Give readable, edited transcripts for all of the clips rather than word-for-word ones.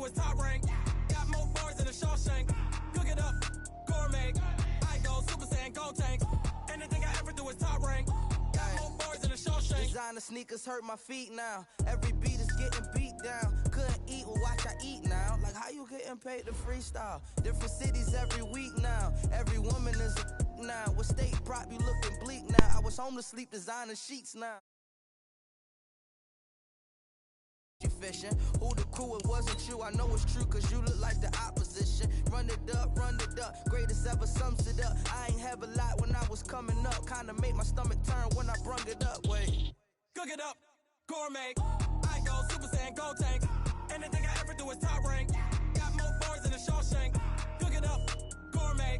is top rank. Got more bars than a Shawshank. Cook it up, gourmet. I go Super Saiyan, gold tank. Anything I ever do is top rank. Got more bars than a Shawshank. Designer sneakers hurt my feet now. Every beat is getting beat down. Couldn't eat, well watch I eat now. Like how you getting paid to freestyle? Different cities every week now. Every woman is a now. What state prop you looking bleak now? I was home to sleep designer sheets now. You fishing? Who the crew? It wasn't you. I know it's true cause you look like the opposition. Run it up, greatest ever sums it up. I ain't have a lot when I was coming up. Kinda made my stomach turn when I brung it up. Wait. Cook it up, gourmet. I go Super Saiyan, gold tank. Anything I ever do is top rank. Got more bars than a Shawshank. Cook it up, gourmet.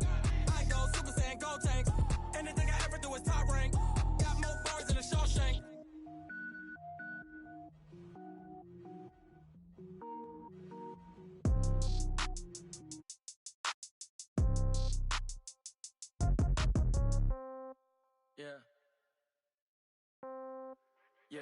I go Super Saiyan, gold tank. Anything I ever do is top rank. Got more bars than a Shawshank. Yeah. Yeah.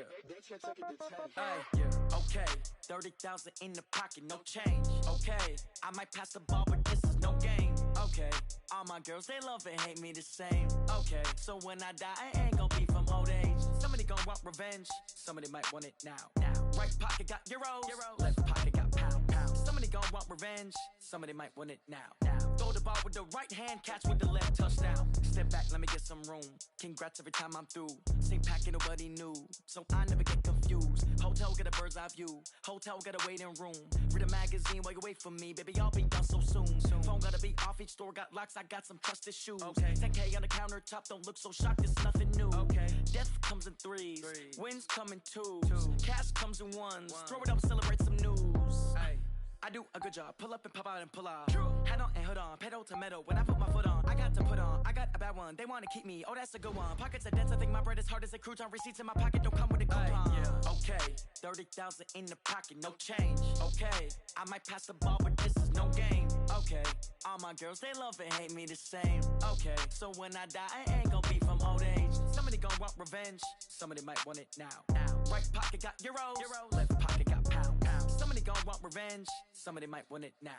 Hey, yeah. Okay. 30,000 in the pocket, no change. Okay. I might pass the ball, but this is no game. Okay. All my girls, they love and hate me the same. Okay. So when I die, I ain't gon' be from old age. Somebody gon' want revenge. Somebody might want it now. Right pocket got euros. Left pocket got pound. Somebody gon' want revenge. Somebody might want it now. Throw the ball with the right hand, catch with the left, touchdown. Step back, let me get some room. Congrats every time I'm through. Same packet, nobody knew, so I never get confused. Hotel get a bird's eye view. Hotel got a waiting room. Read a magazine while you wait for me, baby. I'll be done so soon. Phone gotta be off. Each store got locks. I got some trusted shoes. Okay. 10K on the countertop. Don't look so shocked. It's nothing new. Okay. Death comes in threes. Wins come in twos. Cash comes in ones. Throw it up, celebrate some news. Ay. I do a good job, pull up and pop out and pull out. Head on and hood on, pedal to metal. When I put my foot on, I got to put on. I got a bad one, they wanna keep me. Oh, that's a good one. Pockets are dense, I think my bread is hard as a crouton. Receipts in my pocket don't come with a coupon. Yeah. Okay, 30,000 in the pocket, no change. Okay, I might pass the ball, but this is no game. Okay, all my girls, they love and hate me the same. Okay, so when I die, I ain't gon' be from old age. Somebody gon' want revenge. Somebody might want it now. Right pocket got euros. Left pocket got pound. Somebody gon' want revenge. Somebody might want it now.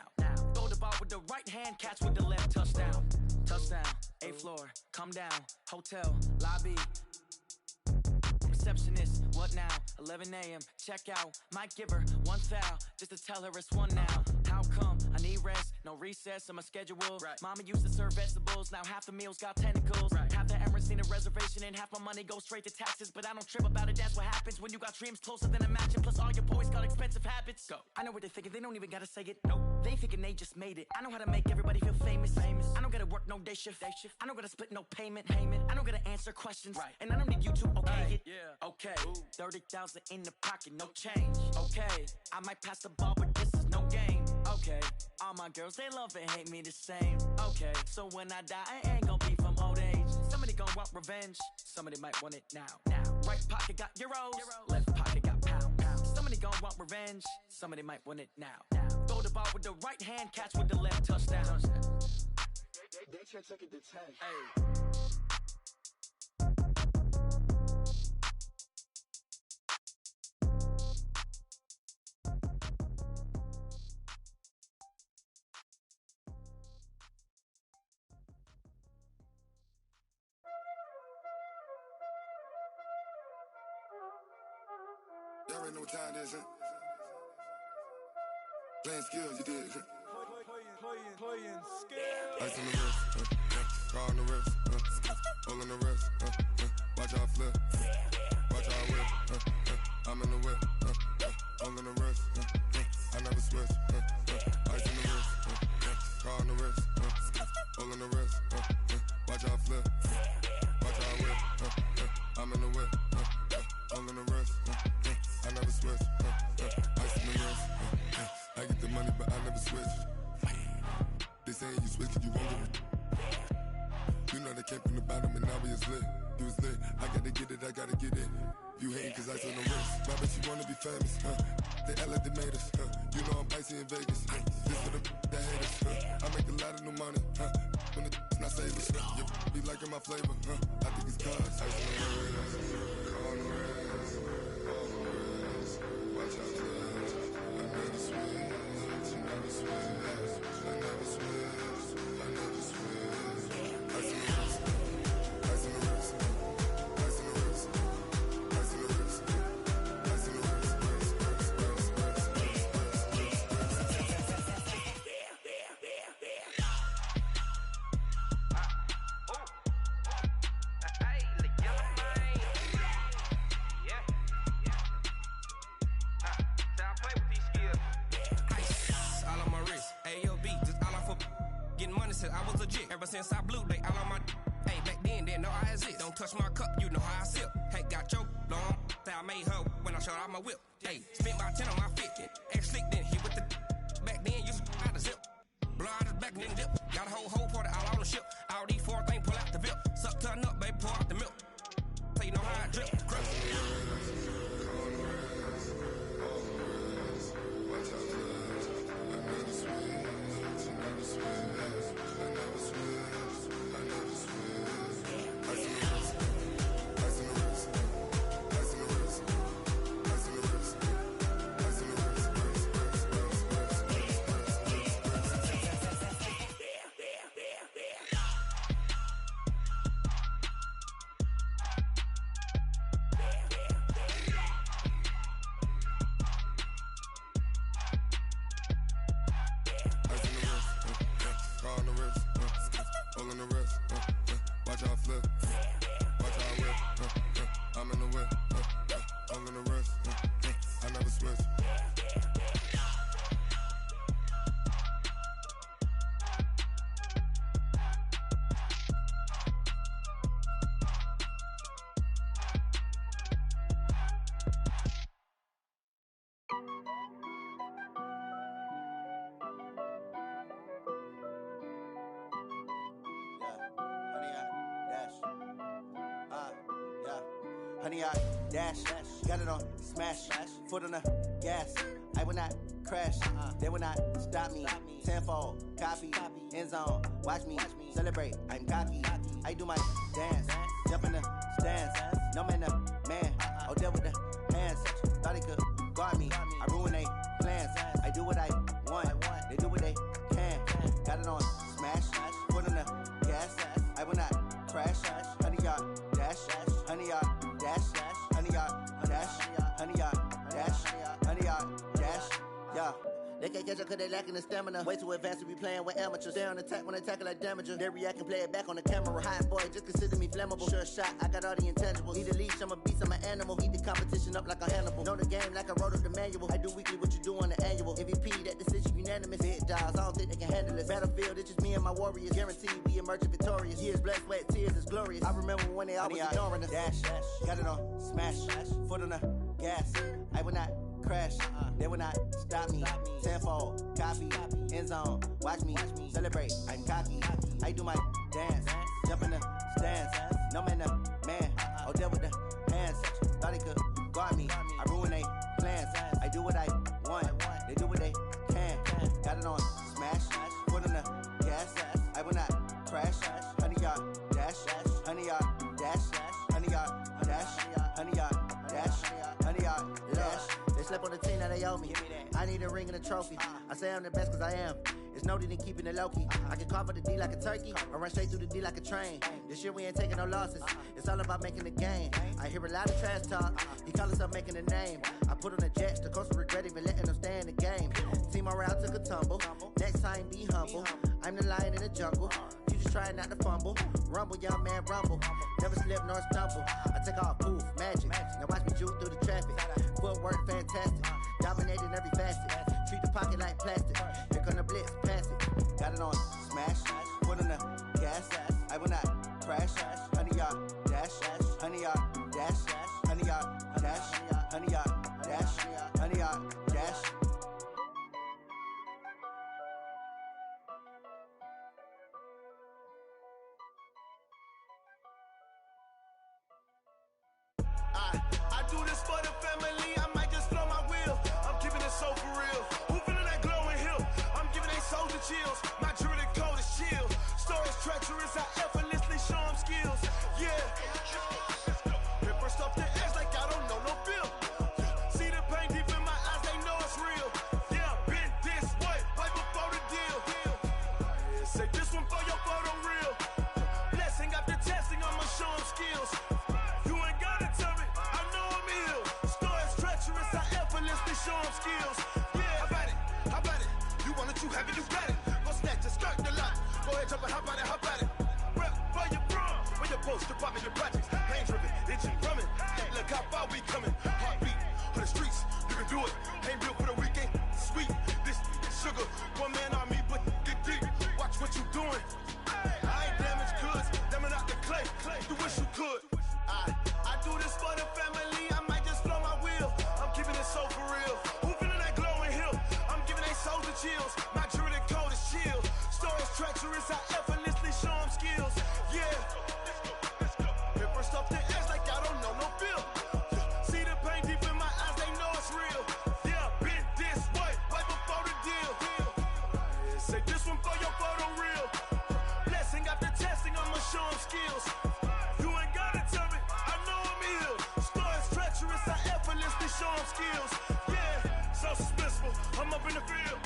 Throw the ball with the right hand, catch with the left, touchdown. Touchdown, 8th floor, come down, hotel, lobby. Receptionist, what now? 11 a.m., check out. Might give her one foul, just to tell her it's one now. How come? I need rest, no recess in my schedule. Right. Mama used to serve vegetables, now half the meals got tentacles. Right. Half the Emirates need a reservation and half my money goes straight to taxes. But I don't trip about it, that's what happens when you got dreams closer than a mansion. Plus all your boys got expensive habits. Go. I know what they're thinking, they don't even gotta say it. Nope. They thinking they just made it. I know how to make everybody feel famous. I don't gotta work no day shift. I don't gotta split no payment. I don't gotta answer questions. Right. And I don't need you to okay it. Yeah. Okay. 30,000 in the pocket, no change. Okay. I might pass the ball, but this is no game. Okay. All my girls, they love and hate me the same. Okay. So when I die, I ain't gon' be from old age. Somebody gon' want revenge. Somebody might want it now. Right pocket got euros. Left pocket got pound. Somebody gon' want revenge. Somebody might want it now. Throw the ball with the right hand, catch with the left, touchdown. They check it to 10. Hey. Y'all already know what time it is, huh? Playing skills, you did. Playing skills. Ice on the wrist, car on the wrist, hole in the wrist, watch out flip, watch out whip, I'm in the whip, hole in the wrist, I never switch, ice on the wrist, car on the wrist, hole in the wrist, watch out flip, watch out whip, I'm in the whip, hole in the wrist, I never switch, ice on the wrist, I get the money but I never switch. They saying you switch it, you won't get it. You know they came from the bottom and now we is lit. You was lit, I gotta get it, I gotta get it. You hating cause I on the wrist. My bitch, you wanna be famous, They LA they made us, You know I'm icy in Vegas, This for the that hate us, I make a lot of new money, When the not savers, You be liking my flavor, I think it's cause ice on the wrist, on the wrist, on the wrist. Watch out, I never switch. Ever since I blew, they all on my. Hey, back then, didn't know I exist. Don't touch my cup, you know how I sip. Hey, got your long. I made her when I showed out my whip. Hey, spent about 10 on my fit. X slick, then hit with the. Back then, used to out the zip. Blow out his back, then dip. Got a whole party all on the ship. All these 4 things, pull out the VIP. Suck, turn up, baby, pour out the milk. So you know how I drip. Honey, I dash, got it on smash, foot on the gas. I will not crash, they will not stop me. Tenfold, copy, end zone, watch me celebrate. I'm cocky, I do my dance, jump in the stands. No man, the man, oh, deal with the hands. Thought he could guard me, I ruin they plans. I do what I want, they do what they can. Got it on smash, foot on the gas. I will not crash, honey, y'all dash, honey, y'all dash, honey, y'all dash, honey, y'all dash, honey, y'all dash, yeah. They can't catch up cause they lacking the stamina. Way too advanced to be playing with amateurs. Stay on attack when they tackle like damager. They react and play it back on the camera. Hot boy, just consider me flammable. Sure shot, I got all the intangibles. Need a leash, I'm a beast, I'm an animal. Eat the competition up like a Hannibal. Know the game like I wrote up the manual. I do weekly what you do on the annual. MVP, that decision unanimous. Hit dials, I don't think they can handle it. Battlefield, it's just me and my warriors. Guaranteed we emerging victorious. Years, blood, sweat, tears, it's glorious. I remember when they always ignoring us. Dash, got it on smash, foot on the gas. I will not crash, they will not stop me. Tenfold, copy, end zone, watch me celebrate. I'm cocky, I do my dance, jump in the stands. No man, the man, oh, deal with the hands. Thought he could guard me, I ruin they plans. I do what I want, they do what they can. Got it on smash, foot on the gas. I will not crash, honey, y'all dash, honey, y'all dash, honey, y'all dash, honey, y'all dash, honey, y'all dash. They slept on the team, now they owe me. I need a ring and a trophy. I say I'm the best cause I am. It's no need in keeping it low-key. I can carve up the D like a turkey, or run straight through the D like a train. This year we ain't taking no losses. It's all about making the game. I hear a lot of trash talk. He call himself making a name. I put on the jets, the coach will regret even letting them stay in the game. Team around took a tumble. Next time be humble. I'm the lion in the jungle. You just trying not to fumble. Rumble, young man, rumble. Never slip nor stumble. I take off, poof, magic. Now watch me juke through the traffic. Footwork fantastic. Dominating every facet. Treat the pocket like plastic. Here come the blitz, pass it. Got it on smash, foot on the gas. I will not crash. Honey, y'all dash, honey, y'all dash, honey, y'all dash, honey, y'all dash, honey, y'all dash. I do this for the family, I might just blow my wheel. I'm keeping it so for real. Who feeling that glowing hill? I'm giving they soldier chills. My jewelry cold is chill. Stories treacherous, I effortlessly show them skills. Yeah. Paper stuff the edge like I don't know no bill. See the pain deep in my eyes, they know it's real. Yeah, been this way, right before the deal. Say this one for your photo reel. Blessing after testing, I'ma show them skills. Show them skills. Yeah, how about it? You want it, you have it, you got it. Go snatch it, skirt the lot. Go ahead, jump it, how about it? Rep for your prom, for your poster, popping your projects. Pain driven, itching, drumming. Look how far we coming. Heartbeat on the streets, you can do it. Ain't built for the weekend. Sweet, this sugar. One man army, but get deep. Watch what you doing. I could. I do this for the family, I might just blow my wheel. I'm keeping it so for real. Who feeling that glowing hill? I'm giving they souls the chills. My jewelry code is chill. Stories treacherous, I effortlessly show them skills. Yeah. Paper stuff the edge like I don't know no feel. See the pain deep in my eyes, they know it's real. Yeah, been this way, right before the deal. Say this one for your photo real. Blessing after testing, I'ma show them skills. You ain't gotta tell me, I know I'm ill. Stories treacherous, I effortlessly show them skills. Yeah, so suspenseful, I'm up in the field.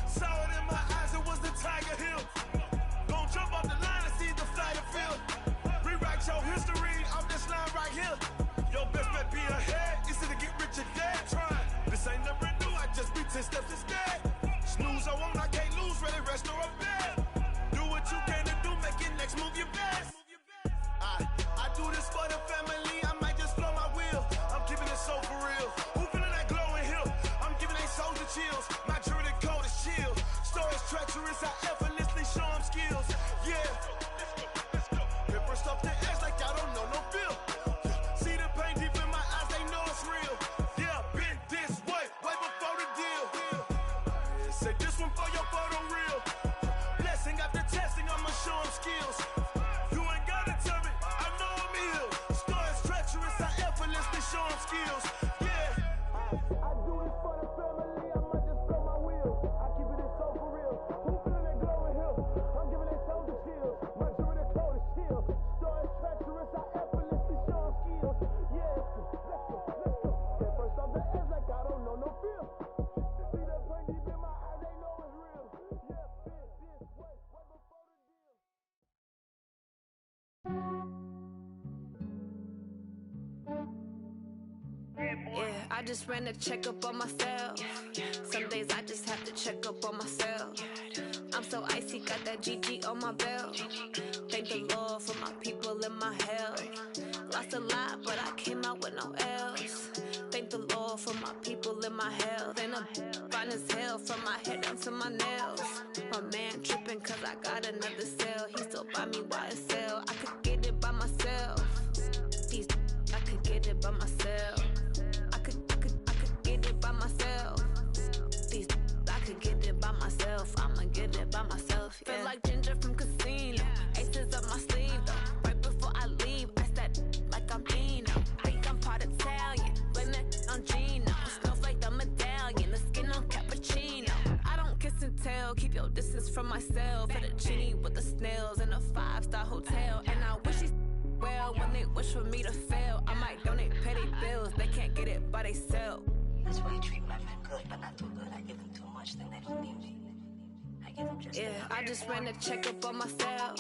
Saw it in my eyes, it was the Tiger Hill. Gon' jump off the line and see the flyer field. Rewrite your history off this line right here. Your best bet be ahead, it's to get rich or dead. Trying, this ain't never new, I just be 10 steps instead. Snooze, I won't, I can't lose, ready, rest or a bed. Do what you can to do, make your next move your best. I do this for the family, I might just blow my wheel. I'm keeping it so for real. Who feeling that glowing hill? I'm giving they souls the chills. My jewelry code is chill. Stories treacherous, I effortlessly show them skills. Yeah. Paper stuff the edge like I don't know no feel. See the pain deep in my eyes, they know it's real. Yeah, been this way, way before the deal. Say this one for your photo real. Blessing after testing, I'ma show them skills. You ain't gotta tell me, I know I'm ill. Stories treacherous, I effortlessly show them skills. Yeah. I do this for the family, I might just blow my wheel. I keep it so for real. Who feeling that glowing hill? I'm giving they souls the chills. My jewelry code is chill. Stories treacherous, I effortlessly show them skills. Yeah. Let's go. Get first off the edge like I don't know no feel. See that pain deep in my eyes, they know it's real. Yeah, been this way, way before the deal. Yeah, I just ran a checkup on myself. Some days I just have to check up on myself. I'm so icy, got that GG on my belt. Thank the Lord for my people and my health. Lost a lot, but I came out with no L's. Thank the Lord for my people and my health. And I'm fine as hell from my head down to my nails. My man tripping cause I got another cell. He still buy me YSL. I could get it by myself. These I could get it by myself. I could get it by myself. These I could get it by myself. I'ma get it by myself. Yeah. Feel like Ginger from Casino. Aces up my sleeve though. Right before I leave, I said like I'm Dino. Think I'm part Italian. Blame it on Gino. Smells like the medallion. The skin on cappuccino. I don't kiss and tell. Keep your distance from myself. For the genie with the snails in a 5-star hotel. And I wish he's well when they wish for me to fail. I might donate petty bills. They can't get it by they sell. That's why you treat my friend good, but not too good. I give them too much, then they don't need me. I give them just enough. I just ran a checkup on myself.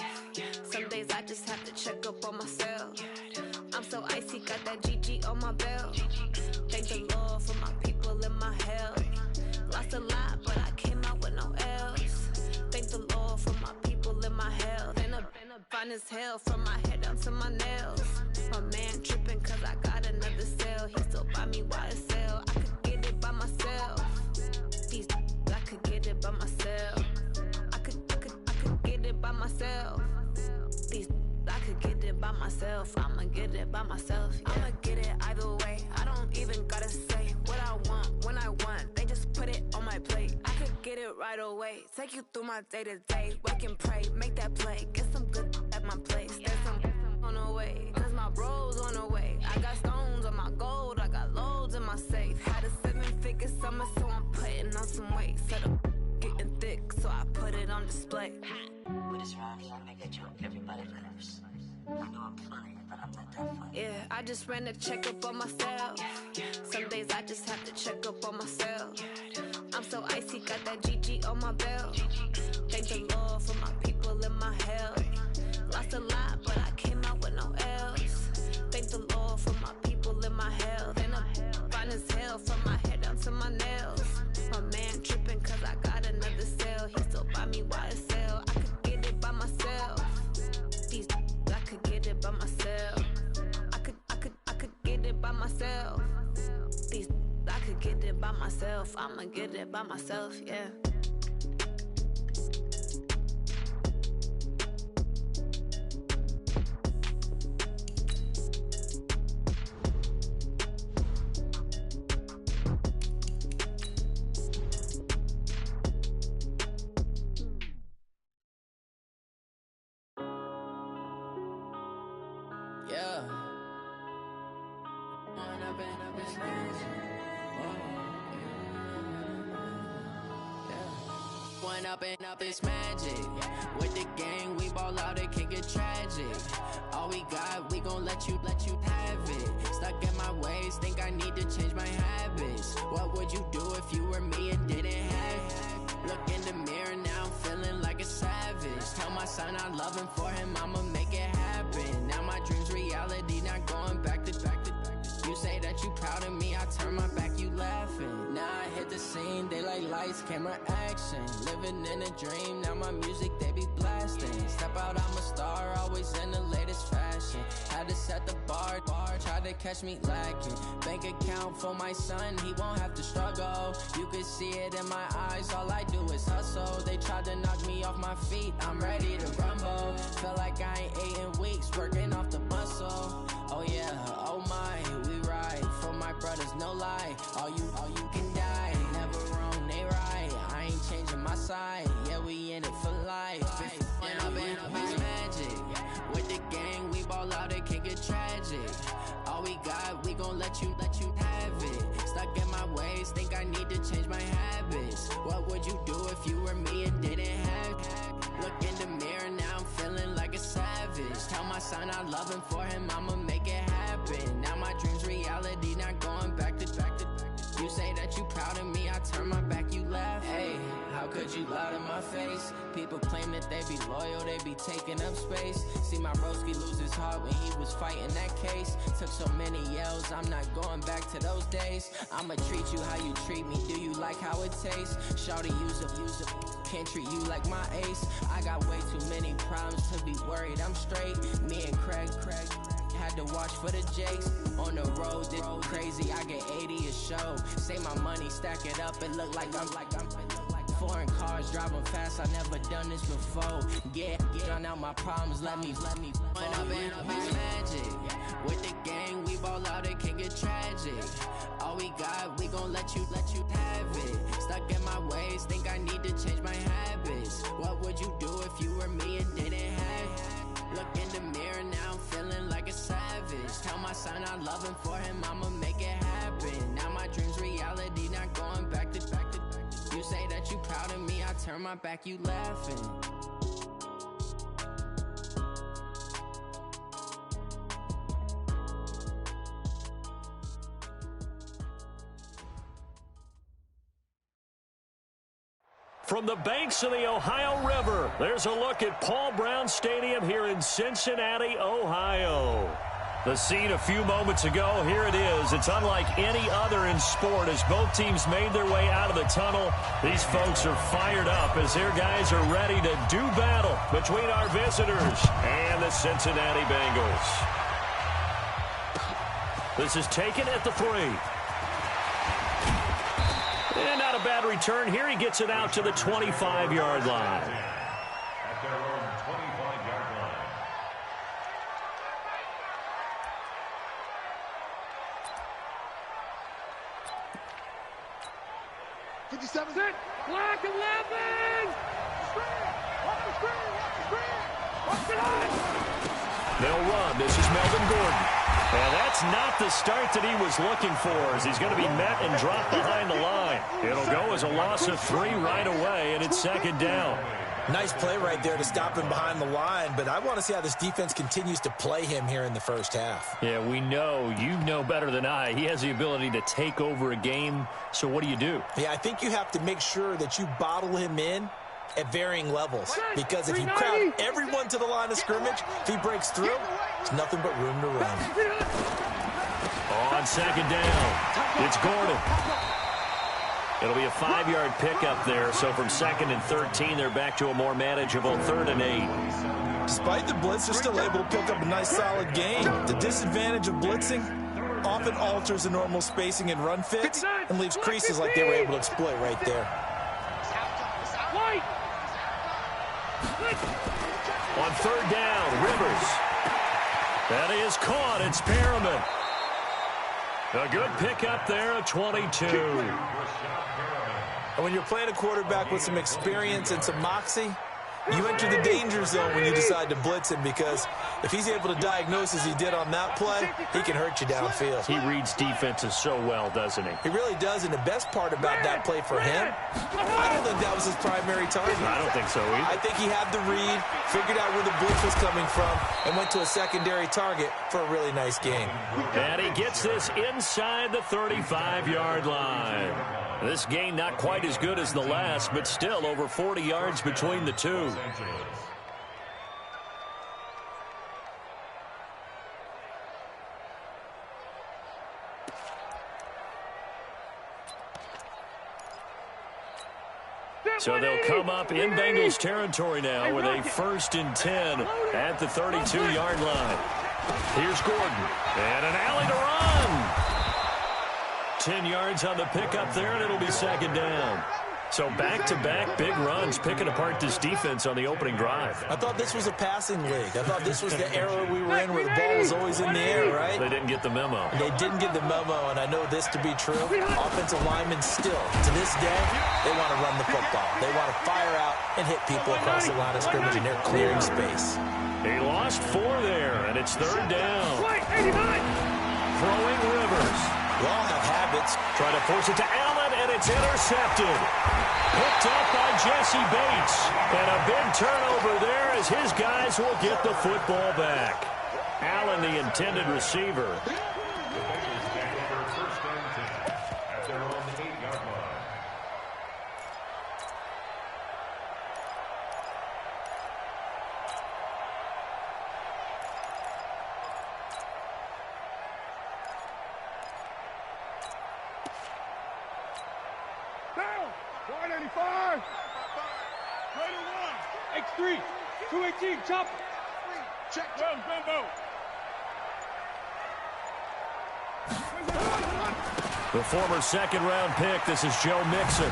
Some days I just have to check up on myself. I'm so icy, got that GG on my belt. Thank the Lord for my people and my health. Lost a lot, but I came out with no L's. Thank the Lord for my people and my health. And I'm fine as hell from my head down to my nails. My man tripping cause I got another cell. He still buy me YSL. I could get it by myself. These I could get it by myself. I could get it by myself. These I could get it by myself. I'ma get it by myself. Yeah. I'ma get it either way. I don't even gotta say what I want when I want. They just put it on my plate. I could get it right away. Take you through my day to day. Wake and pray, make that play. Get some good at my place. There's some on the way. Cause my bro's on the way. I got stones on my gold. I got loads in my safe. Had a 7-figure summer, so I'm putting on some weight. Set up getting thick, so I put it on display. With this round here, I make a joke everybody laughs. I know I'm funny, but I'm not that funny. Yeah, I just ran a checkup on myself. Some days I just have to check up on myself. I'm so icy, got that GG on my belt. Thank the Lord for my people and my health. Lost a lot, but I came out with no L's. Thank the Lord for my people and my health. And I'm fine as hell from my head down to my nails. My man tripping cause I got another cell. He still buy me YSL. I could get it by myself. These I could get it by myself. I could get it by myself. These I could get it by myself. I'ma get it by myself, yeah. Yeah. One up and up is magic. One up and up is magic. With the gang, we ball out, it can get tragic. All we got, we gon' let you have it. Stuck in my ways, think I need to change my habits. What would you do if you were me and didn't have it? Look in the mirror, now I'm feeling like a savage. Tell my son I love him, for him I'ma make it happen. Now my dream's reality, not going back to. You say that you proud of me, I turn my back, you laughing. Now I hit the scene, they like lights, camera, action. Living in a dream, now my music, they be blasting. Step out, I'm a star, always in the latest fashion. Had to set the bar, try to catch me lacking. Bank account for my son, he won't have to struggle. You can see it in my eyes, all I do is hustle. They tried to knock me off my feet, I'm ready to rumble. Feel like I ain't ate in weeks, working off the muscle. Oh yeah, oh my, we ride for my brothers, no lie. All you can die, never wrong, they right. I ain't changing my side, yeah, we in it for life. When up and up is magic. With the gang, we ball out, it can get tragic. All we got, we gon' let you have it. Stuck in my ways, think I need to change my habits. What would you do if you were me and didn't have it? Look in the mirror, now I'm feeling like a savage. Tell my son I love him, for him I'ma make it happen. Now my dream's reality, not going back to. You say that you proud of me, I turn my back, you laugh. Hey, how could you lie to my face? People claim that they be loyal, they be taking up space. See my broski lose his heart when he was fighting that case. Took so many yells, I'm not going back to those days. I'ma treat you how you treat me, do you like how it tastes? Shawty, use a, can't treat you like my ace. I got way too many problems to be worried, I'm straight. Me and Craig had to watch for the Jakes. On the road, did crazy, I get 80 a show. Say my money, stack it up, it look like I'm foreign cars, driving fast, I never done this before. Get on out my problems, let me When up and up is magic. With the gang, we ball out, it can get tragic. All we got, we gon' let you have it. Stuck in my ways, think I need to change my habits. What would you do if you were me and didn't have it? Look in the mirror, now I'm feeling like a savage. Tell my son I love him, for him I'ma make it happen. Now my dream's reality, not going back to. You say that you proud of me, I turn my back, you laughing. From the banks of the Ohio River, there's a look at Paul Brown Stadium here in Cincinnati, Ohio. The scene a few moments ago, here it is. It's unlike any other in sport as both teams made their way out of the tunnel. These folks are fired up as their guys are ready to do battle between our visitors and the Cincinnati Bengals. This is taken at the 3. And not a bad return here. He gets it out to the 25-yard line. At their own 25-yard line. Black 11! They'll run. This is Melvin Gordon. And that's not the start that he was looking for, as he's going to be met and dropped behind the line. It'll go as a loss of 3 right away, and it's second down. Nice play right there to stop him behind the line, but I want to see how this defense continues to play him here in the first half. Yeah, we know. You know better than I. He has the ability to take over a game, so what do you do? Yeah, I think you have to make sure that you bottle him in at varying levels, because if you crowd everyone to the line of scrimmage, if he breaks through, there's nothing but room to run. On second down, it's Gordon. It'll be a 5-yard pickup there, so from 2nd and 13, they're back to a more manageable 3rd and 8. Despite the blitz, they're still able to pick up a nice solid gain. The disadvantage of blitzing often alters the normal spacing and run fits and leaves creases like they were able to exploit right there. On 3rd down, Rivers. That is caught. It's Perriman. A good pickup there at 22. And when you're playing a quarterback with some experience and some moxie, You enter the danger zone when you decide to blitz him, because if he's able to diagnose as he did on that play, he can hurt you downfield. He reads defenses so well, doesn't he? He really does, and the best part about that play for him, I don't think that was his primary target. I don't think so either. I think he had the read, figured out where the blitz was coming from, and went to a secondary target for a really nice game. And he gets this inside the 35-yard line. This game not quite as good as the last, but still over 40 yards between the two. So they'll come up in Bengals territory now with a 1st and 10 at the 32-yard line. Here's Gordon. And an alley to run. 10 yards on the pickup there, and it'll be 2nd down. So back-to-back big runs picking apart this defense on the opening drive. I thought this was a passing league. I thought this was the era we were in where the ball was always in the air, right? They didn't get the memo. They didn't get the memo, and I know this to be true. Offensive linemen still, to this day, they want to run the football. They want to fire out and hit people across the line of scrimmage, and they're clearing space. He lost 4 there, and it's 3rd down. Throwing Rivers. We all have habits. Try to force it to Allen, and it's intercepted. Picked up by Jesse Bates. And a big turnover there as his guys will get the football back. Allen, the intended receiver. X3, 218, chop. Check, go. The former 2nd-round pick, this is Joe Mixon.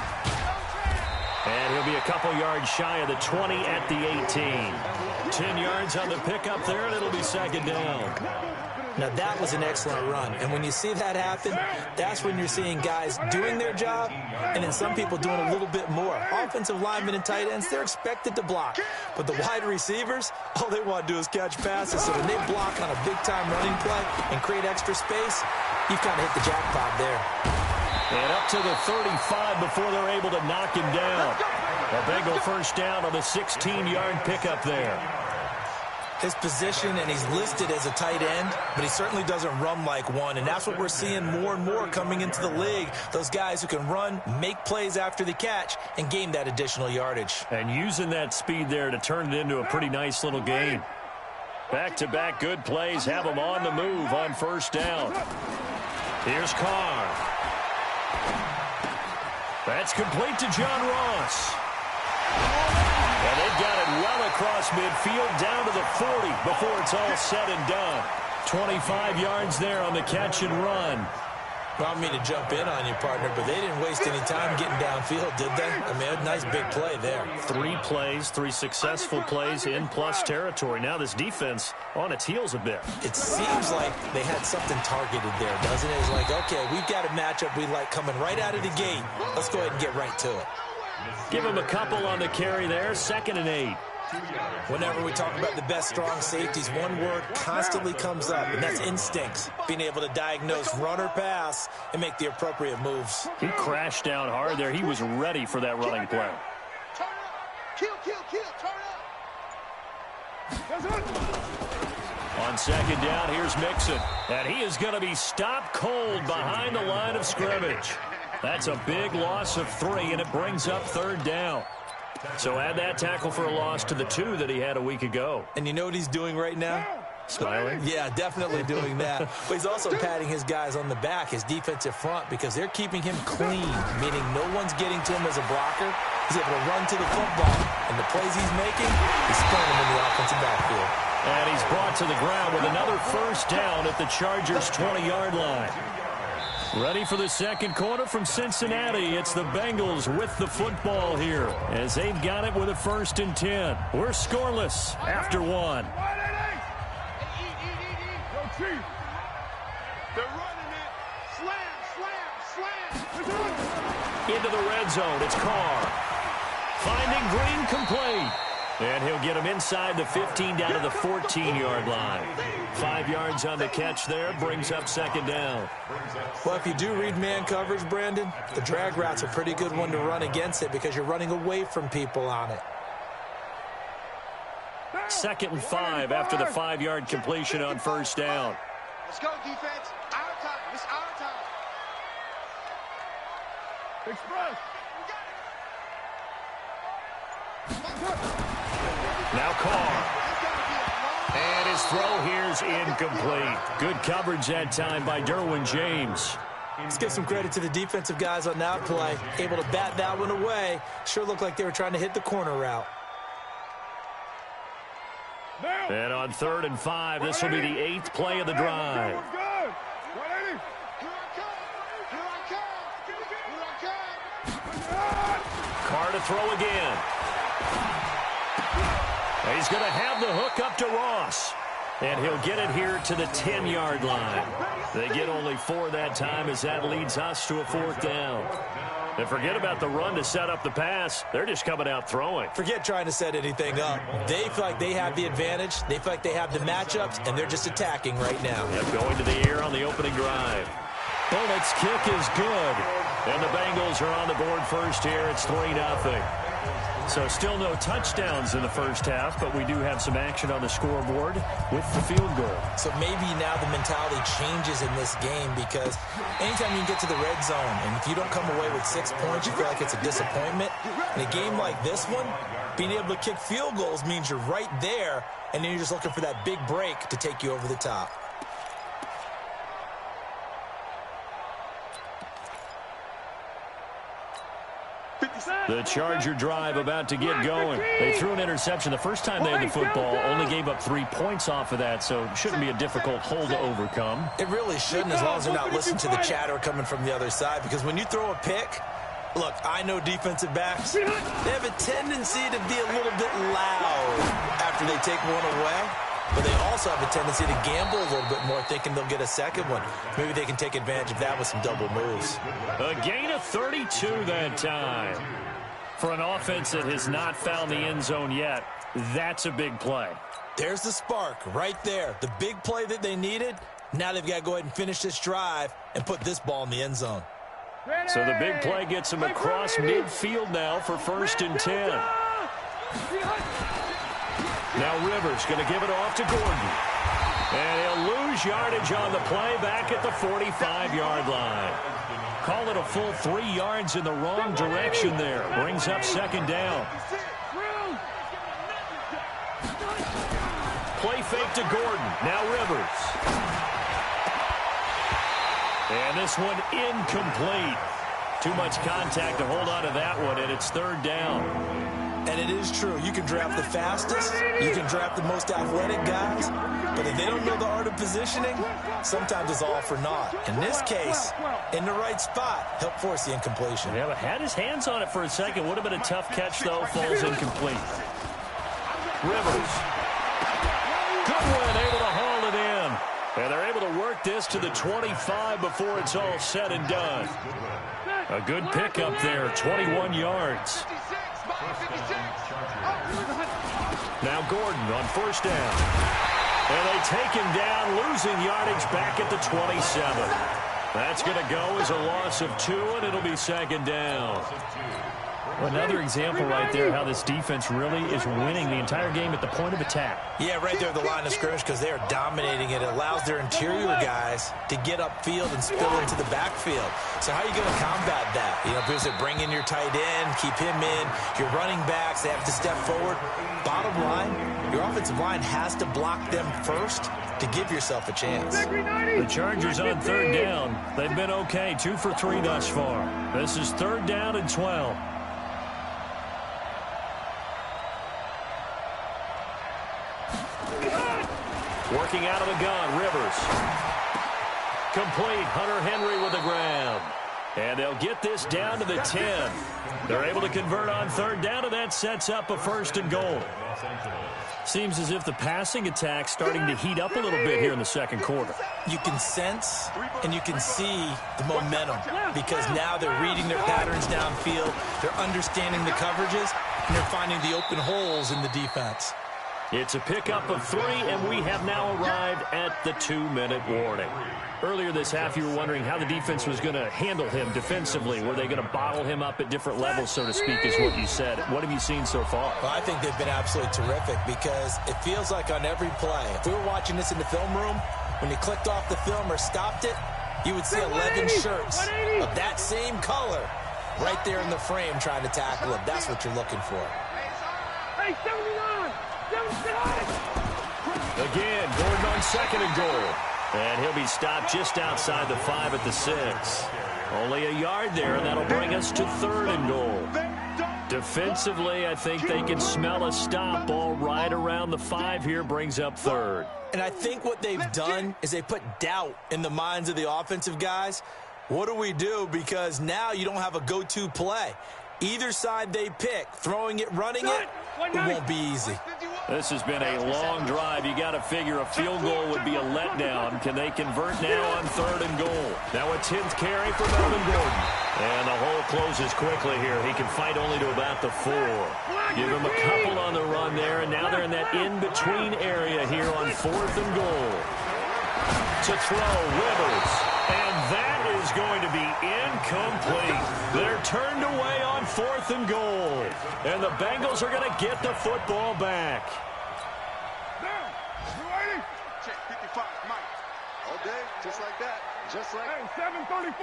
And he'll be a couple yards shy of the 20 at the 18. 10 yards on the pickup there, and it'll be 2nd down. Now, that was an excellent run. And when you see that happen, that's when you're seeing guys doing their job and then some people doing a little bit more. Offensive linemen and tight ends, they're expected to block. But the wide receivers, all they want to do is catch passes. So when they block on a big-time running play and create extra space, you've kind of hit the jackpot there. And up to the 35 before they're able to knock him down. A Bengal 1st down on the 16-yard pickup there. His position, and he's listed as a tight end, but he certainly doesn't run like one, and that's what we're seeing more and more coming into the league. Those guys who can run, make plays after the catch, and gain that additional yardage. And using that speed there to turn it into a pretty nice little game. Back-to-back good plays have them on the move on 1st down. Here's Carr. That's complete to John Ross. And they've got it well across midfield down to the 40 before it's all said and done. 25 yards there on the catch and run. I don't mean to jump in on you, partner, but they didn't waste any time getting downfield, did they? I mean, a nice big play there. 3 plays, 3 successful plays in plus territory. Now this defense on its heels a bit. It seems like they had something targeted there, doesn't it? It's like, okay, we've got a matchup we like coming right out of the gate. Let's go ahead and get right to it. Give him a couple on the carry there, 2nd and 8. Whenever we talk about the best strong safeties, one word constantly comes up, and that's instincts. Being able to diagnose run or pass and make the appropriate moves. He crashed down hard there. He was ready for that running play. Turn up. Kill, turn up. On 2nd down, here's Mixon. And he is going to be stopped cold behind the line of scrimmage. That's a big loss of 3, and it brings up 3rd down. So add that tackle for a loss to the 2 that he had a week ago. And you know what he's doing right now? Smiling? Yeah, definitely doing that. But he's also patting his guys on the back, his defensive front, because they're keeping him clean, meaning no one's getting to him as a blocker. He's able to run to the football, and the plays he's making, he's throwing them in the offensive backfield. And he's brought to the ground with another 1st down at the Chargers' 20-yard line. Ready for the 2nd quarter from Cincinnati. It's the Bengals with the football here as they've got it with a 1st and 10. We're scoreless after 1. They're running it. Slam. Into the red zone. It's Carr. Finding Green complete. And he'll get him inside the 15 down to the 14-yard line. 5 yards on the catch there, brings up second down. Well, if you do read man coverage, Brandon, the drag route's a pretty good one to run against it because you're running away from people on it. 2nd and 5 after the 5-yard completion on first down. Let's go, defense. Our time. It's our time. Express. Now Carr. And his throw here's incomplete. Good coverage that time by Derwin James. Let's give some credit to the defensive guys on that play. Able to bat that one away. Sure looked like they were trying to hit the corner route. And on 3rd and 5, this will be the 8th play of the drive. Carr to throw again. He's going to have the hook up to Ross. And he'll get it here to the 10-yard line. They get only 4 that time as that leads us to a 4th down. And forget about the run to set up the pass. They're just coming out throwing. Forget trying to set anything up. They feel like they have the advantage. They feel like they have the matchups, and they're just attacking right now. Yep, going to the air on the opening drive. Bullock's kick is good. And the Bengals are on the board first here. It's 3-0. So still no touchdowns in the first half, but we do have some action on the scoreboard with the field goal. So maybe now the mentality changes in this game because anytime you can get to the red zone, and if you don't come away with 6 points, you feel like it's a disappointment. In a game like this one, being able to kick field goals means you're right there, and then you're just looking for that big break to take you over the top. The Charger drive about to get going. They threw an interception the first time they had the football, only gave up 3 points off of that, so it shouldn't be a difficult hole to overcome. It really shouldn't, as long as they're not listening to the chatter coming from the other side, because when you throw a pick, look, I know defensive backs, they have a tendency to be a little bit loud after they take one away. But they also have a tendency to gamble a little bit more, thinking they'll get a second one. Maybe they can take advantage of that with some double moves. A gain of 32 that time. For an offense that has not found the end zone yet, that's a big play. There's the spark right there. The big play that they needed. Now they've got to go ahead and finish this drive and put this ball in the end zone. So the big play gets them across midfield now for 1st and 10. Now Rivers going to give it off to Gordon. And he'll lose yardage on the play back at the 45-yard line. Call it a full 3 yards in the wrong direction there. Brings up 2nd down. Play fake to Gordon. Now Rivers. And this one incomplete. Too much contact to hold on to that one, and it's 3rd down. And it is true. You can draft the fastest. You can draft the most athletic guys. But if they don't know the art of positioning, sometimes it's all for naught. In this case, in the right spot, help force the incompletion. Yeah, but had his hands on it for a second. Would have been a tough catch, though. Falls incomplete. Rivers. Good one, able to haul it in. And they're able to work this to the 25 before it's all said and done. A good pickup there, 21 yards. Now Gordon on 1st down. And they take him down, losing yardage back at the 27. That's going to go as a loss of 2, and it'll be 2nd down. Another example right there how this defense really is winning the entire game at the point of attack. Yeah, right there at the line of scrimmage because they are dominating it. It allows their interior guys to get upfield and spill into the backfield. So how are you going to combat that? You know, because they bring in your tight end, keep him in, your running backs, they have to step forward. Bottom line, your offensive line has to block them first to give yourself a chance. The Chargers on 3rd down. They've been okay, 2 for 3 thus far. This is 3rd down and 12. Working out of the gun, Rivers. Complete, Hunter Henry with the grab. And they'll get this down to the 10. They're able to convert on third down, and that sets up a 1st and goal. Seems as if the passing attack's starting to heat up a little bit here in the second quarter. You can sense and you can see the momentum because now they're reading their patterns downfield, they're understanding the coverages, and they're finding the open holes in the defense. It's a pickup of 3, and we have now arrived at the 2-minute warning. Earlier this half, you were wondering how the defense was going to handle him defensively. Were they going to bottle him up at different levels, so to speak, is what you said. What have you seen so far? Well, I think they've been absolutely terrific because it feels like on every play, if we were watching this in the film room, when he clicked off the film or stopped it, you would see 11 shirts of that same color right there in the frame trying to tackle him. That's what you're looking for. Hey, 79! 79! Again, Gordon on 2nd and goal. And he'll be stopped just outside the 5 at the 6. Only a yard there, and that'll bring us to 3rd and goal. Defensively, I think they can smell a stop. Ball right around the 5 here brings up 3rd. And I think what they've done is they put doubt in the minds of the offensive guys. What do we do? Because now you don't have a go-to play. Either side they pick, throwing it, running it, it won't be easy. This has been a long drive. You got to figure a field goal would be a letdown. Can they convert now on 3rd and goal? Now a 10th carry for Melvin Gordon. And the hole closes quickly here. He can fight only to about the 4. Give him a couple on the run there, and now they're in that in-between area here on 4th and goal. To throw, Rivers. And that is going to be incomplete. They're turned away on 4th and goal. And the Bengals are going to get the football back. Check 55, Mike. All day, just like that. Just like that. 734.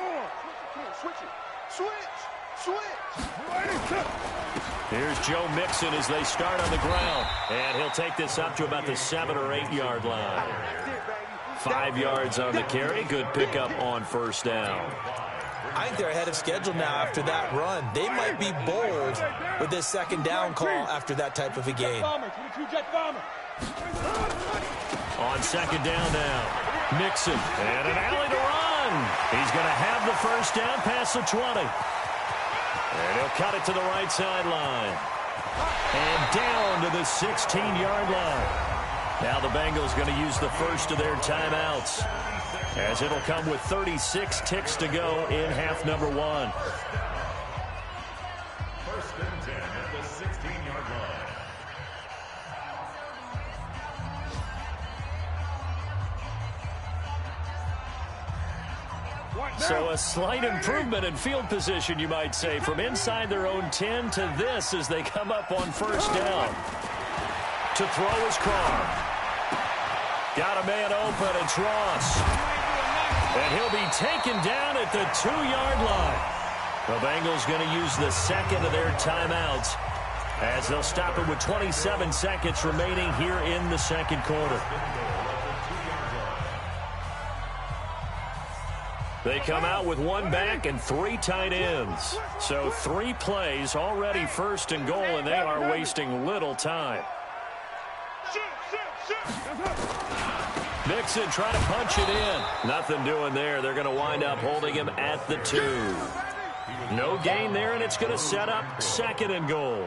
Switch it. Switch. Here's Joe Mixon as they start on the ground. And he'll take this up to about the 7 or 8 yard line. 5 yards on the carry. Good pickup on 1st down. I think they're ahead of schedule now after that run. They might be bold with this 2nd down call after that type of a game. On 2nd down now. Mixon and an alley to run. He's going to have the 1st down past the 20. And he'll cut it to the right sideline. And down to the 16-yard line. Now the Bengals going to use the first of their timeouts, as it'll come with 36 ticks to go in half number 1. 1st and 10 at the 16-yard line. So a slight improvement in field position, you might say, from inside their own 10 to this as they come up on 1st down. To throw is Carr. Got a man open, it's Ross. And he'll be taken down at the 2-yard line. The Bengals going to use the 2nd of their timeouts as they'll stop it with 27 seconds remaining here in the 2nd quarter. They come out with 1 back and 3 tight ends. So 3 plays already 1st and goal, and they are wasting little time. Mixon trying to punch it in. Nothing doing there. They're going to wind up holding him at the 2. No gain there, and it's going to set up 2nd and goal.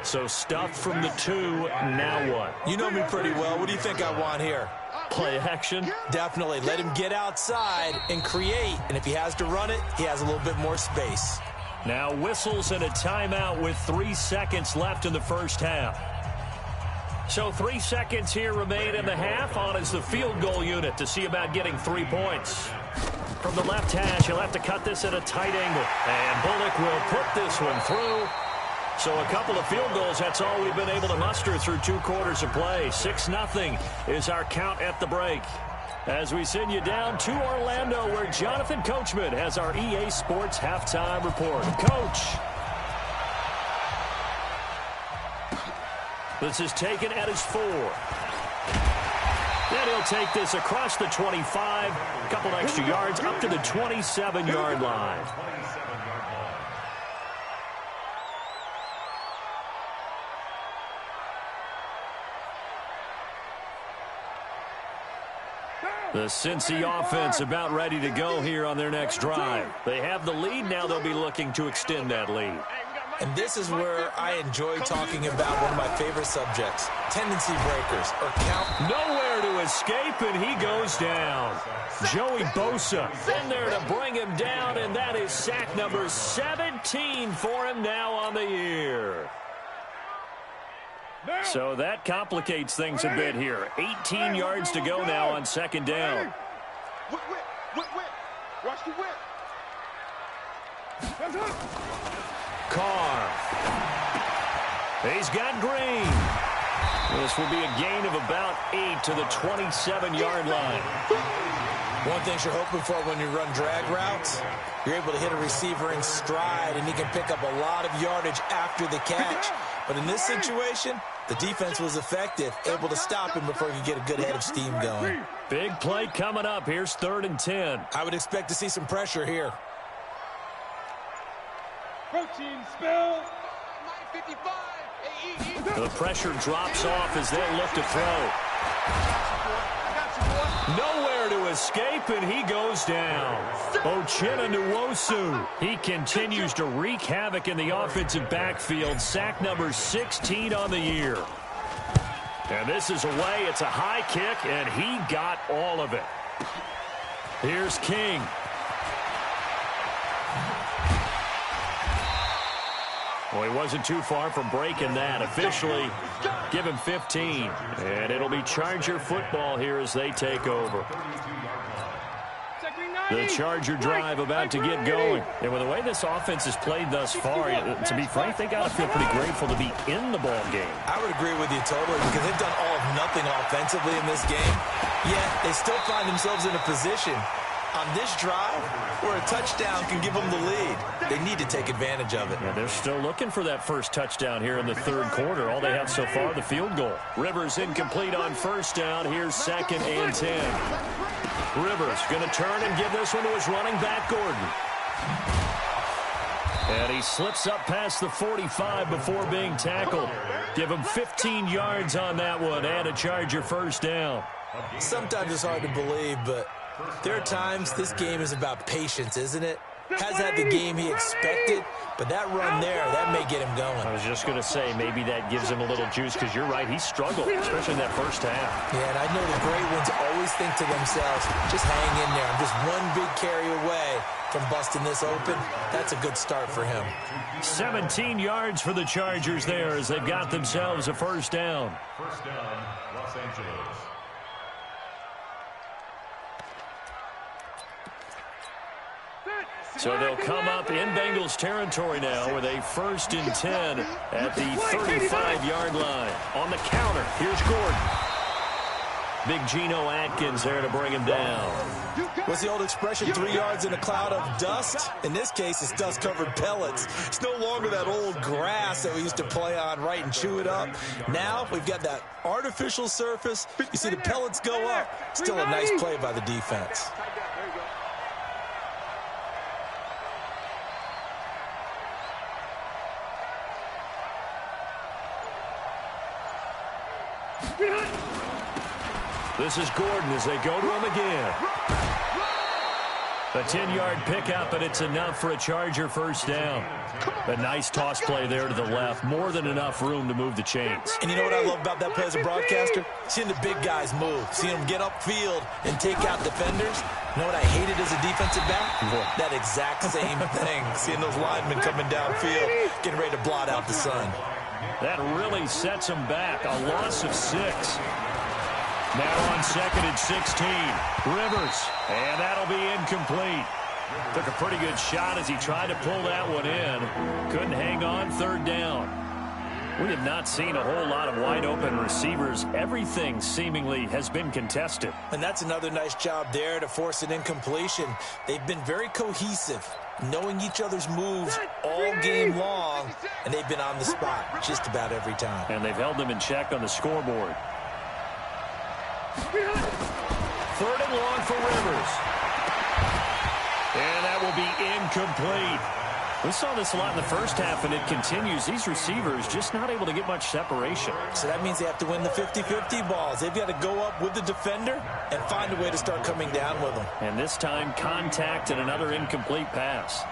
So stuffed from the 2. Now what? You know me pretty well. What do you think I want here? Play action? Definitely. Let him get outside and create. And if he has to run it, he has a little bit more space. Now whistles and a timeout with 3 seconds left in the 1st half. So 3 seconds here remain in the half. On is the field goal unit to see about getting 3 points. From the left hash, he'll have to cut this at a tight angle. And Bullock will put this one through. So a couple of field goals, that's all we've been able to muster through 2 quarters of play. 6-0 is our count at the break. As we send you down to Orlando, where Jonathan Coachman has our EA Sports halftime report. Coach. This is taken at his 4. Then he'll take this across the 25. A couple extra yards up to the 27-yard line. The Cincy offense about ready to go here on their next drive. They have the lead. Now they'll be looking to extend that lead. And this is where I enjoy talking about one of my favorite subjects, tendency breakers, or count. Nowhere to escape, and he goes down. Joey Bosa in there to bring him down, and that is sack number 17 for him now on the year. So that complicates things a bit here. 18 yards to go now on second down. Watch the whip. Carr. He's got Green. This will be a gain of about 8 to the 27-yard line. One thing you're hoping for when you run drag routes, you're able to hit a receiver in stride, and he can pick up a lot of yardage after the catch. But in this situation, the defense was effective, able to stop him before he could get a good head of steam going. Big play coming up. Here's 3rd and 10. I would expect to see some pressure here. Protein spill. The pressure drops off as they look to throw. Nowhere to escape, and he goes down. Uchenna Nwosu. He continues to wreak havoc in the offensive backfield. Sack number 16 on the year. And this is away. It's a high kick, and he got all of it. Here's King. Well, he wasn't too far from breaking that. Officially, give him 15. And it'll be Charger football here as they take over. The Charger drive about to get going. And with the way this offense has played thus far, to be frank, they got to feel pretty grateful to be in the ball game. I would agree with you totally, because they've done all of nothing offensively in this game. Yet they still find themselves in a position on this drive where a touchdown can give them the lead. They need to take advantage of it. Yeah, they're still looking for that first touchdown here in the third quarter. All they have so far, the field goal. Rivers incomplete on first down. Here's 2nd and 10. Rivers going to turn and give this one to his running back, Gordon. And he slips up past the 45 before being tackled. Give him 15 yards on that one and a Charger first down. Sometimes it's hard to believe, but there are times this game is about patience, isn't it? Has had the game he expected, but that run there, that may get him going. I was just going to say, maybe that gives him a little juice, because you're right, he struggled, especially in that first half. Yeah, and I know the great ones always think to themselves, just hang in there. I'm just one big carry away from busting this open. That's a good start for him. 17 yards for the Chargers there as they've got themselves a first down. First down, Los Angeles. So they'll come up in Bengals territory now with a 1st and 10 at the 35-yard line. On the counter, here's Gordon. Big Geno Atkins there to bring him down. What's the old expression, 3 yards in a cloud of dust? In this case, it's dust-covered pellets. It's no longer that old grass that we used to play on, right, and chew it up. Now we've got that artificial surface. You see the pellets go up. Still a nice play by the defense. This is Gordon as they go to him again. A 10-yard pickup, and it's enough for a Charger first down. A nice toss play there to the left. More than enough room to move the chains. And you know what I love about that play as a broadcaster? Seeing the big guys move. Seeing them get upfield and take out defenders. You know what I hated as a defensive back? That exact same thing. Seeing those linemen coming downfield, getting ready to blot out the sun. That really sets them back. A loss of 6. Now on 2nd and 16. Rivers. And that'll be incomplete. Took a pretty good shot as he tried to pull that one in. Couldn't hang on, 3rd down. We have not seen a whole lot of wide-open receivers. Everything seemingly has been contested. And that's another nice job there to force an incompletion. They've been very cohesive, knowing each other's moves all game long, and they've been on the spot just about every time. And they've held them in check on the scoreboard. 3rd and long for Rivers. And that will be incomplete. We saw this a lot in the first half, and it continues. These receivers just not able to get much separation. So that means they have to win the 50-50 balls. They've got to go up with the defender and find a way to start coming down with them. And this time, contact and another incomplete pass.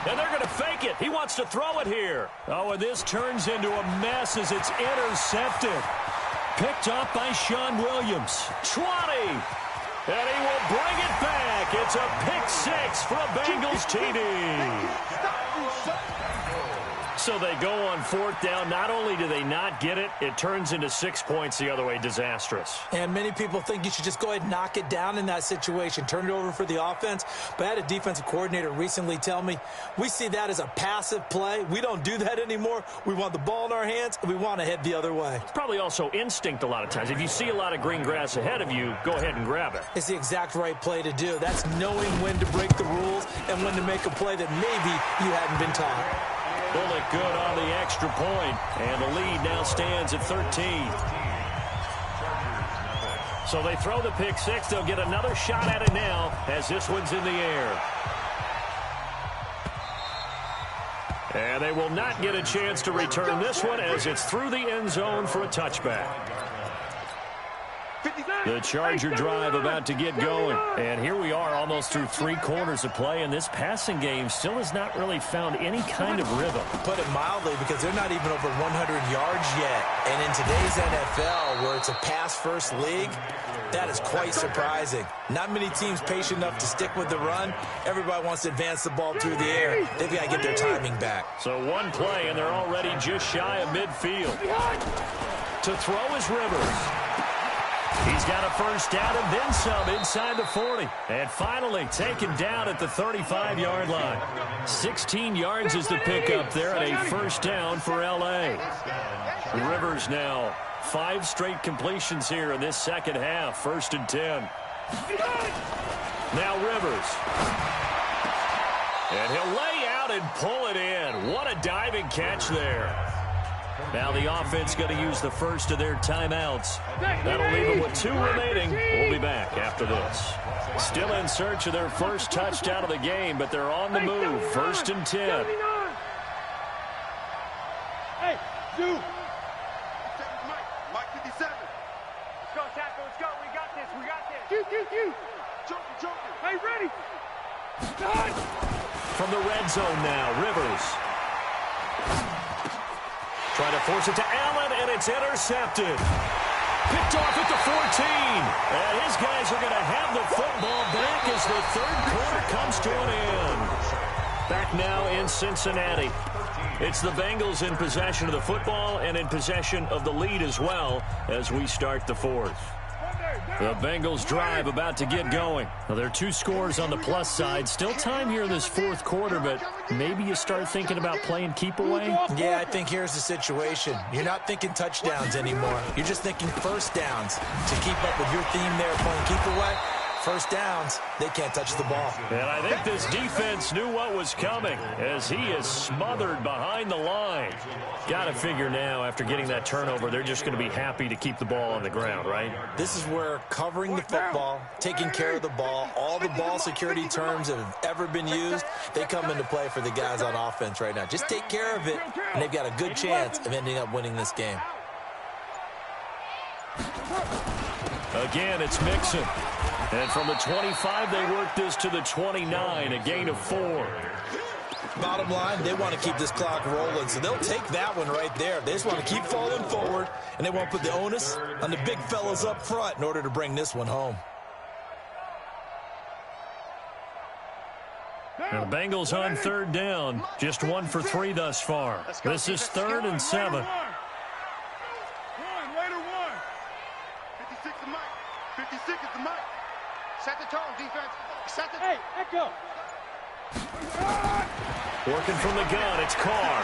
And they're going to fake it. He wants to throw it here. Oh, and this turns into a mess as it's intercepted. Picked up by Sean Williams. 20. And he will bring it back. It's a pick six for a Bengals TD. So they go on 4th down. Not only do they not get it, it turns into 6 points the other way. Disastrous. And many people think you should just go ahead and knock it down in that situation. Turn it over for the offense. But I had a defensive coordinator recently tell me, we see that as a passive play. We don't do that anymore. We want the ball in our hands, and we want to head the other way. It's probably also instinct a lot of times. If you see a lot of green grass ahead of you, go ahead and grab it. It's the exact right play to do. That's knowing when to break the rules and when to make a play that maybe you hadn't been taught. Bullock good on the extra point, and the lead now stands at 13. So they throw the pick six. They'll get another shot at it now as this one's in the air. And they will not get a chance to return this one as it's through the end zone for a touchback. The Charger drive about to get going. And here we are almost through 3 quarters of play, and this passing game still has not really found any kind of rhythm. Put it mildly, because they're not even over 100 yards yet. And in today's NFL, where it's a pass-first league, that is quite surprising. Not many teams patient enough to stick with the run. Everybody wants to advance the ball through the air. They've got to get their timing back. So one play, and they're already just shy of midfield. To throw is Rivers. He's got a first down and then some inside the 40. And finally taken down at the 35-yard line. 16 yards is the pickup there and a first down for L.A. Rivers now 5 straight completions here in this second half. 1st and 10. Now Rivers. And he'll lay out and pull it in. What a diving catch there. Now the offense going to use the first of their timeouts. That'll leave them with 2 remaining. We'll be back after this. Still in search of their first touchdown of the game, but they're on the move. 1st and 10. Hey, Zoo. Mike 57. Let's go, Taco. Let's go. We got this. We got this. Joker. Hey, ready. From the red zone now, Rivers. Trying to force it to Allen, and it's intercepted. Picked off at the 14. And his guys are going to have the football back as the 3rd quarter comes to an end. Back now in Cincinnati. It's the Bengals in possession of the football and in possession of the lead as well as we start the 4th. The Bengals drive about to get going. Now, there are 2 scores on the plus side. Still time here in this 4th quarter, but maybe you start thinking about playing keep away? Yeah, I think here's the situation. You're not thinking touchdowns anymore. You're just thinking first downs. To keep up with your theme there, playing keep away, first downs, they can't touch the ball. And I think this defense knew what was coming as he is smothered behind the line. Got to figure now, after getting that turnover, they're just going to be happy to keep the ball on the ground, right? This is where covering the football, taking care of the ball, all the ball security terms that have ever been used, they come into play for the guys on offense right now. Just take care of it, and they've got a good chance of ending up winning this game. Again, it's Mixon. And from the 25, they work this to the 29, a gain of 4. Bottom line, they want to keep this clock rolling, so they'll take that one right there. They just want to keep falling forward, and they won't put the onus on the big fellas up front in order to bring this one home. Now the Bengals on 3rd down, just 1 for 3 thus far. This is 3rd and 7. Later one. 56 is Mike. 56 is the Mike. Set the tone, defense. Set the... Hey, Echo. Working from the gun, it's Carr.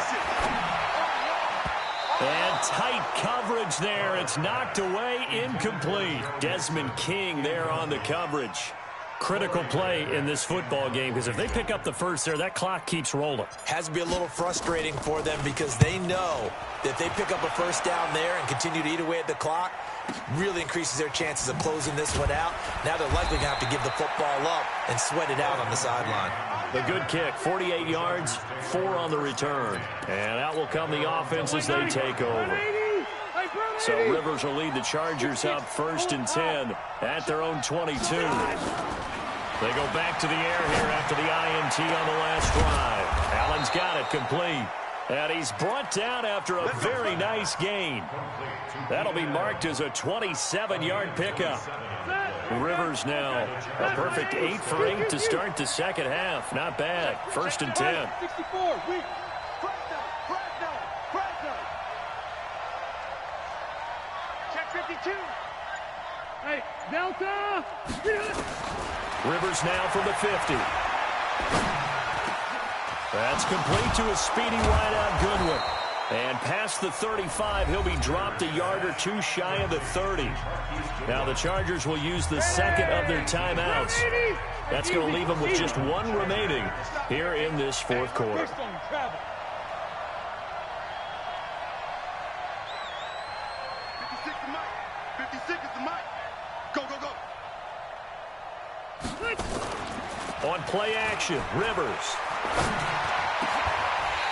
And tight coverage there. It's knocked away, incomplete. Desmond King there on the coverage. critical play in this football game, because if they pick up the first there, that clock keeps rolling. Has to be a little frustrating for them because they know that if they pick up a first down there and continue to eat away at the clock, really increases their chances of closing this one out. Now they're likely going to have to give the football up and sweat it out on the sideline. The good kick, 48 yards, 4 on the return. And out will come the offense as they take over. So Rivers will lead the Chargers up 1st and 10 at their own 22. They go back to the air here after the INT on the last drive. Allen's got it complete. And he's brought down after a very nice gain. That'll be marked as a 27-yard pickup. Rivers now a perfect 8 for 8 to start the second half. Not bad. 1st and 10. 64. Check 52. Hey, Delta. Rivers now from the 50. That's complete to a speedy wideout Goodwin. And past the 35, he'll be dropped a yard or two shy of the 30. Now the Chargers will use the second of their timeouts. That's going to leave them with just 1 remaining here in this 4th quarter. 56 the mic. 56 is the mic. Go, go, go. On play action, Rivers.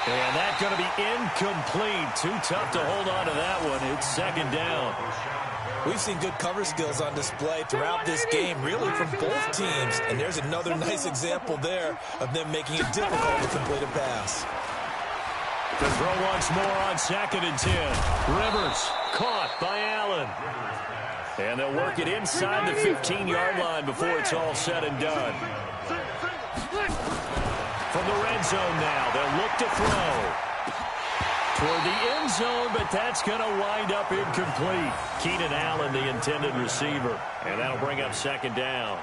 And that's going to be incomplete. Too tough to hold on to that one. It's 2nd down. We've seen good cover skills on display throughout this game, really from both teams. And there's another nice example there of them making it difficult to complete a pass. To throw once more on 2nd and 10. Rivers caught by Allen. And they'll work it inside the 15-yard line before it's all said and done. From the red zone now, they'll look to throw. Toward the end zone, but that's going to wind up incomplete. Keenan Allen, the intended receiver. And that'll bring up 2nd down.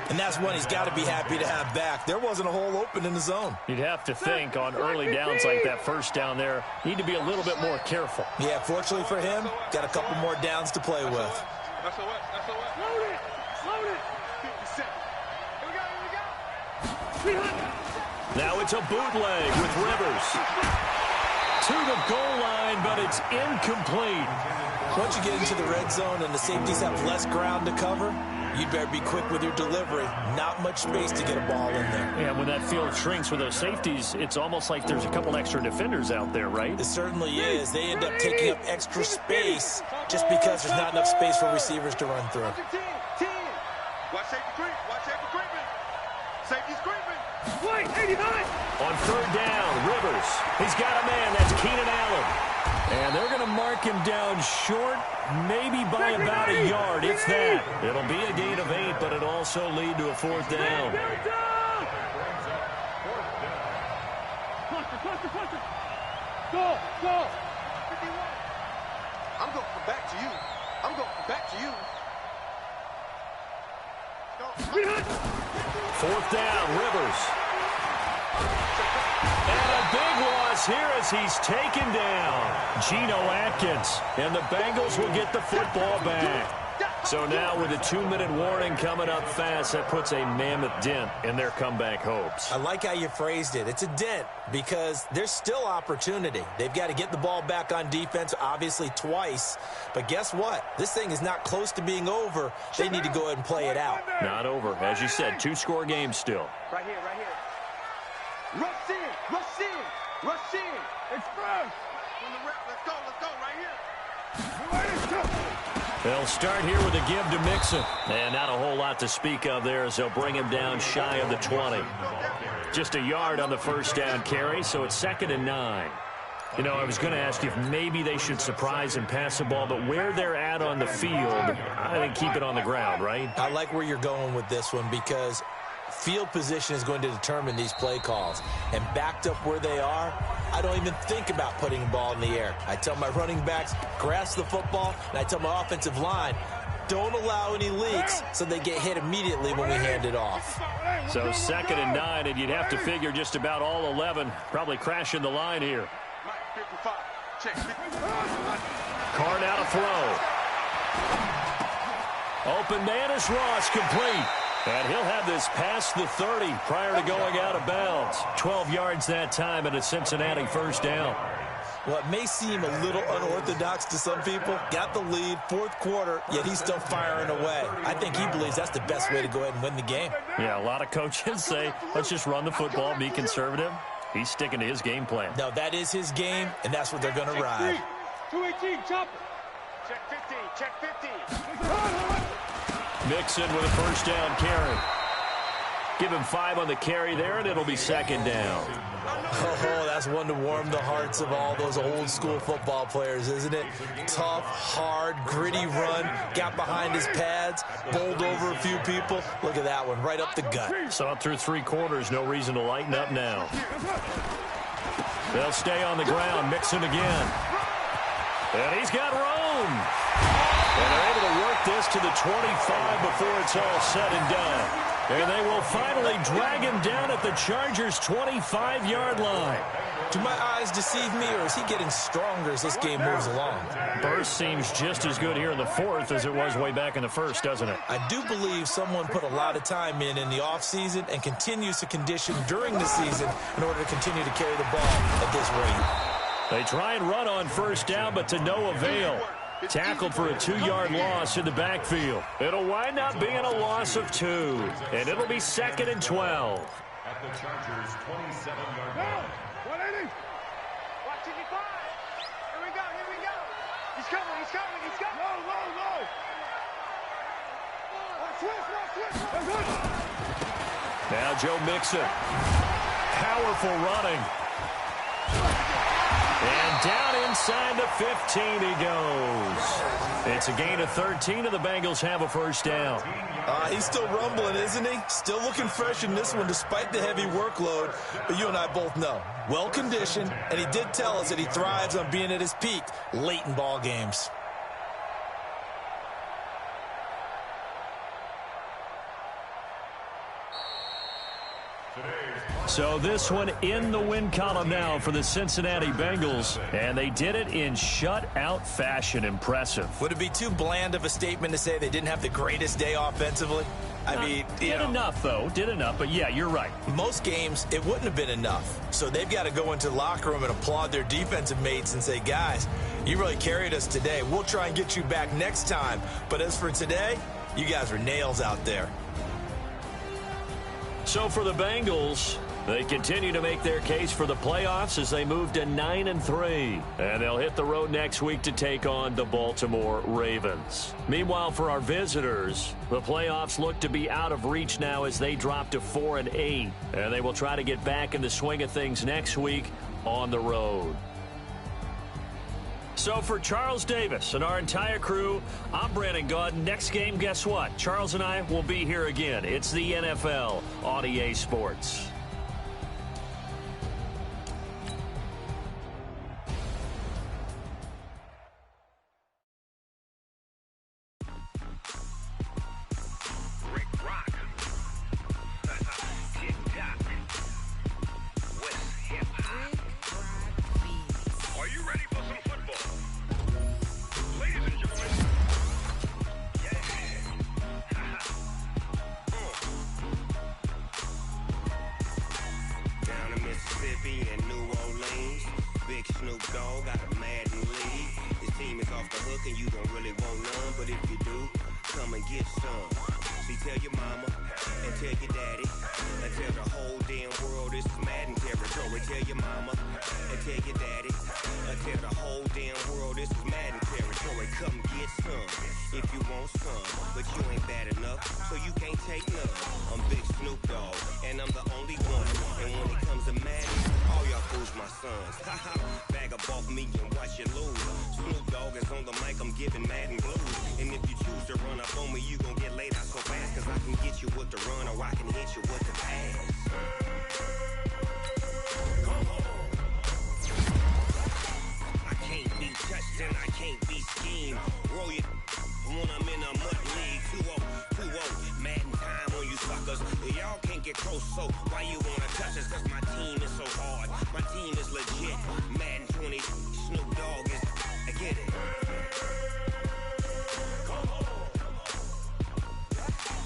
And that's one he's got to be happy to have back. There wasn't a hole open in the zone. You'd have to think on early downs like that, 1st down there, need to be a little bit more careful. Yeah, fortunately for him, got a couple more downs to play with. That's a what? That's a what? Load it! Load it! 57. Here we go, here we go. Now it's a bootleg with Rivers. To the goal line, but it's incomplete. Once you get into the red zone and the safeties have less ground to cover, you'd better be quick with your delivery. Not much space to get a ball in there. Yeah, when that field shrinks with those safeties, it's almost like there's a couple extra defenders out there, right? It certainly is. They end up taking up extra space just because there's not enough space for receivers to run through. Watch safety creep. Watch safety creeping. Safety's creeping. Wait, 89. On 3rd down, Rivers. He's got a man. That's Keenan Allen. And they're going to mark him down short, maybe by about a yard, if that. It'll be a gain of 8, but it'll also lead to a 4th down. Cluster. Go, go. 51. I'm going from back to you. I'm going from back to you. Go. 4th down, Rivers. And a big loss here as he's taken down. Geno Atkins. And the Bengals will get the football back. So now with a 2-minute warning coming up fast, that puts a mammoth dent in their comeback hopes. I like how you phrased it. It's a dent because there's still opportunity. They've got to get the ball back on defense, obviously twice. But guess what? This thing is not close to being over. They need to go ahead and play it out. Not over. As you said, 2-score game still. Right here, right here. Rush in, rush in, rush in. It's first. From the rep, let's go, right here. They'll start here with a give to Mixon. And not a whole lot to speak of there as they'll bring him down shy of the 20. Just a yard on the 1st down carry, so it's 2nd and 9. You know, I was going to ask you if maybe they should surprise and pass the ball, but where they're at on the field, I think keep it on the ground, right? I like where you're going with this one because field position is going to determine these play calls. And backed up where they are, I don't even think about putting the ball in the air. I tell my running backs, grasp the football, and I tell my offensive line, don't allow any leaks so they get hit immediately when we hand it off. So 2nd and 9, and you'd have to figure just about all 11 probably crashing the line here. Carr now to throw. Open man is Ross, complete. And he'll have this past the 30 prior to going out of bounds. 12 yards that time and a Cincinnati first down. Well, it may seem a little unorthodox to some people. Got the lead, fourth quarter, yet he's still firing away. I think he believes that's the best way to go ahead and win the game. Yeah, a lot of coaches say, let's just run the football, be conservative. He's sticking to his game plan. No, that is his game, and that's what they're going to ride. 218, chop it. Check 50, check 50. Mixon with a first down carry. Give him 5 on the carry there, and it'll be second down. Oh, that's one to warm the hearts of all those old school football players, isn't it? Tough, hard, gritty run, got behind his pads, bowled over a few people. Look at that one, right up the gut. So through 3 quarters, no reason to lighten up now. They'll stay on the ground, Mixon again. And he's got room. And they're able to work this to the 25 before it's all said and done. And they will finally drag him down at the Chargers' 25-yard line. Do my eyes deceive me, or is he getting stronger as this game moves along? Burst seems just as good here in the fourth as it was way back in the first, doesn't it? I do believe someone put a lot of time in the offseason and continues to condition during the season in order to continue to carry the ball at this rate. They try and run on first down, but to no avail. Tackled for a 2-yard loss in the backfield. It'll wind up being a loss of 2, and it'll be second and 12. At the Chargers' 27-yard line. 180. Watch it, Here we go, here we go. He's coming, he's coming, he's coming. Low, low, low. Switch. Now Joe Mixon. Powerful running. And down inside the 15 he goes. It's a gain of 13, and the Bengals have a first down. He's still rumbling, isn't he? Still looking fresh in this one despite the heavy workload. But you and I both know, well-conditioned, and he did tell us that he thrives on being at his peak late in ball games. So this one in the win column now for the Cincinnati Bengals, and they did it in shutout fashion. Impressive. Would it be too bland of a statement to say they didn't have the greatest day offensively? I mean, did enough, though. Did enough, but yeah, you're right. Most games, it wouldn't have been enough. So they've got to go into the locker room and applaud their defensive mates and say, guys, you really carried us today. We'll try and get you back next time. But as for today, you guys were nails out there. So for the Bengals, they continue to make their case for the playoffs as they move to 9-3. And they'll hit the road next week to take on the Baltimore Ravens. Meanwhile, for our visitors, the playoffs look to be out of reach now as they drop to 4-8. And they will try to get back in the swing of things next week on the road. So for Charles Davis and our entire crew, I'm Brandon Gaudin. Next game, guess what? Charles and I will be here again. It's the NFL on EA Sports.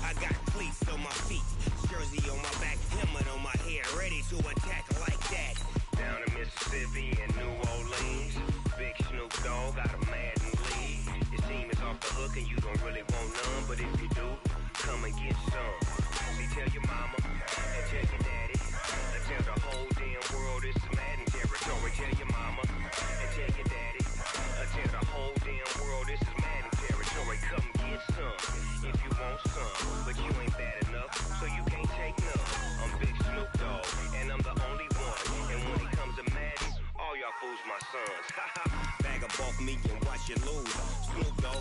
I got cleats on my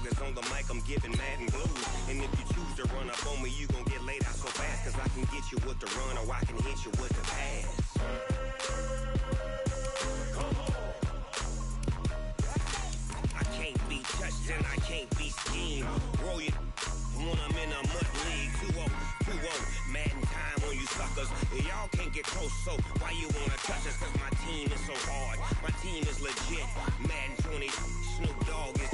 is on the mic, I'm giving Madden blues. And if you choose to run up on me, you gon' get laid out so fast. Cause I can get you with the run or I can hit you with the pass. I can't be touched and I can't be schemed. Roll you when I'm in a mud league. 2-0, Madden time on you suckers. Y'all can't get close, so why you wanna touch us? Cause my team is so hard, my team is legit. Madden 20, Snoop Dogg is